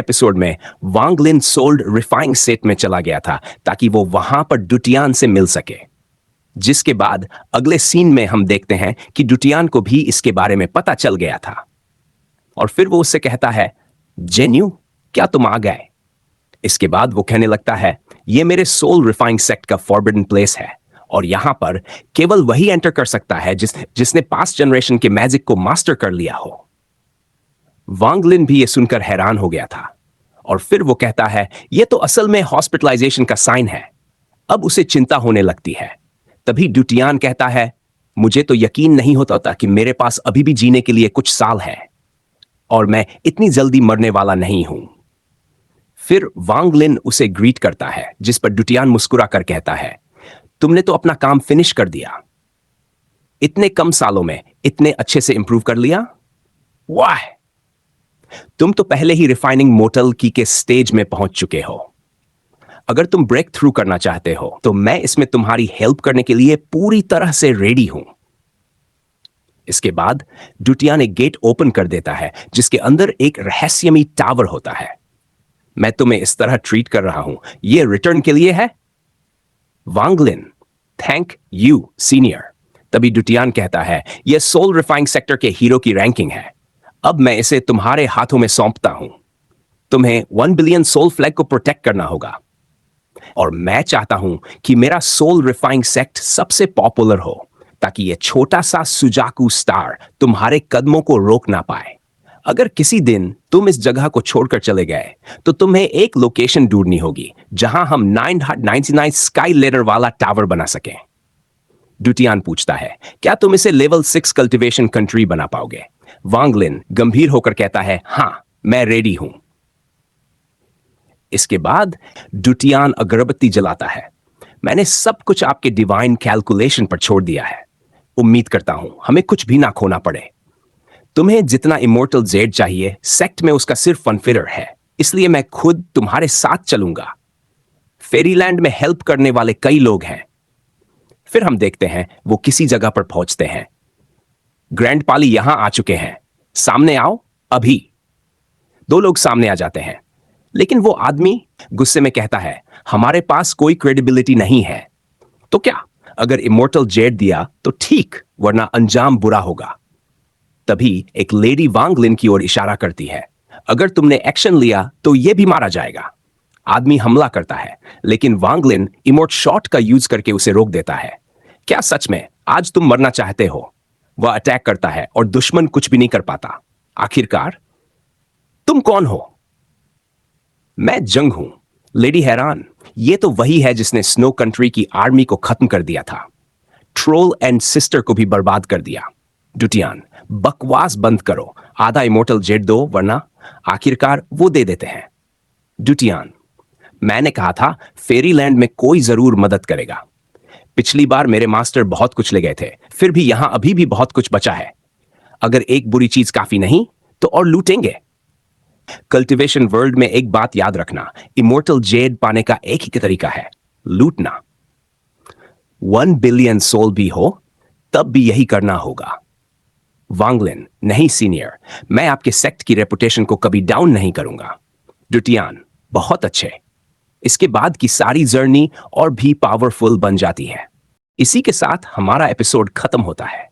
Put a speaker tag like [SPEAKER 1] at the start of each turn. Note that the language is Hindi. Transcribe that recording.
[SPEAKER 1] एपिसोड में वांगलिन सोल्ड रिफाइंग सेट में चला गया था ताकि वो वहां पर डुटियान से मिल सके। जिसके बाद अगले सीन में हम देखते हैं कि डुटियान को भी इसके बारे में पता चल गया था और फिर वो उससे कहता है, जेन्यू, क्या तुम आ गए? इसके बाद वो कहने लगता है, ये मेरे सोल रिफाइंग सेक्ट का फॉरबिडन प्लेस है और यहां पर केवल वही एंटर कर सकता है जिसने पास्ट जनरेशन के मैजिक को मास्टर कर लिया हो। वांगलिन भी ये सुनकर हैरान हो गया था और फिर वो कहता है, ये तो असल में हॉस्पिटलाइजेशन का साइन है। अब उसे चिंता होने लगती है। तभी डुटियान कहता है, मुझे तो यकीन नहीं होता था कि मेरे पास अभी भी जीने के लिए कुछ साल है और मैं इतनी जल्दी मरने वाला नहीं हूं। फिर वांगलिन उसे ग्रीट करता है, जिस पर डुटियान मुस्कुरा कर कहता है, तुमने तो अपना काम फिनिश कर दिया। इतने कम सालों में इतने अच्छे से इंप्रूव कर लिया। वाह, तुम तो पहले ही रिफाइनिंग मोटल की के स्टेज में पहुंच चुके हो। अगर तुम ब्रेक थ्रू करना चाहते हो तो मैं इसमें तुम्हारी हेल्प करने के लिए पूरी तरह से रेडी हूं। इसके बाद डुटियान एक गेट ओपन कर देता है जिसके अंदर एक रहस्यमयी टावर होता है। मैं तुम्हें इस तरह ट्रीट कर रहा हूं, यह रिटर्न के लिए है। Wanglin, thank you senior. तभी डुटियान कहता है, यह सोल रिफाइंग सेक्टर के हीरो की रैंकिंग है। अब मैं इसे तुम्हारे हाथों में सौंपता हूं। तुम्हें 1 बिलियन सोल फ्लैग को प्रोटेक्ट करना होगा और मैं चाहता हूं कि मेरा सोल रिफाइंग सेक्ट सबसे पॉपुलर हो ताकि यह छोटा सा सुजाकू स्टार तुम्हारे कदमों को रोक ना पाए। अगर किसी दिन तुम इस जगह को छोड़कर चले गए तो तुम्हें एक लोकेशन ढूंढनी होगी जहां हम 999 स्काई लेडर वाला टावर बना सकें। डुटियान पूछता है, क्या तुम इसे लेवल 6 कल्टीवेशन कंट्री बना पाओगे? वांगलिन गंभीर होकर कहता है, हां, मैं रेडी हूं। इसके बाद डुटियान अगरबत्ती जलाता है। मैंने सब कुछ आपके डिवाइन कैलकुलेशन पर छोड़ दिया है। उम्मीद करता हूं हमें कुछ भी ना खोना पड़े। तुम्हें जितना इमोर्टल जेड चाहिए, सेक्ट में उसका सिर्फ फनफिरर है, इसलिए मैं खुद तुम्हारे साथ चलूंगा। फेरीलैंड में हेल्प करने वाले कई लोग हैं। फिर हम देखते हैं वो किसी जगह पर पहुंचते हैं। ग्रैंड पाली यहां आ चुके हैं, सामने आओ अभी। 2 लोग सामने आ जाते हैं, लेकिन वो आदमी गुस्से में कहता है, हमारे पास कोई क्रेडिबिलिटी नहीं है। तो क्या, अगर इमोर्टल जेड दिया तो ठीक, वरना अंजाम बुरा होगा। तभी एक लेडी वांगलिन की ओर इशारा करती है, अगर तुमने एक्शन लिया तो यह भी मारा जाएगा। आदमी हमला करता है, लेकिन वांगलिन इमोट शॉट का यूज करके उसे रोक देता है। क्या सच में आज तुम मरना चाहते हो? वह अटैक करता है और दुश्मन कुछ भी नहीं कर पाता। आखिरकार तुम कौन हो? मैं जंग हूं। लेडी हैरान, यह तो वही है जिसने स्नो कंट्री की आर्मी को खत्म कर दिया था, ट्रोल एंड सिस्टर को भी बर्बाद कर दिया। डुटियान, बकवास बंद करो, आधा इमोर्टल जेड दो, वरना। आखिरकार वो दे देते हैं। डुटियान, मैंने कहा था फेरीलैंड में कोई जरूर मदद करेगा। पिछली बार मेरे मास्टर बहुत कुछ ले गए थे, फिर भी यहां अभी भी बहुत कुछ बचा है। अगर एक बुरी चीज काफी नहीं तो और लूटेंगे। कल्टीवेशन वर्ल्ड में एक बात याद रखना, इमोर्टल जेड पाने का एक ही तरीका है, लूटना। 1 बिलियन सोल भी हो तब भी यही करना होगा। वांगलिन, नहीं सीनियर, मैं आपके सेक्ट की रेपुटेशन को कभी डाउन नहीं करूंगा। डुटियान, बहुत अच्छे। इसके बाद की सारी जर्नी और भी पावरफुल बन जाती है। इसी के साथ हमारा एपिसोड खत्म होता है।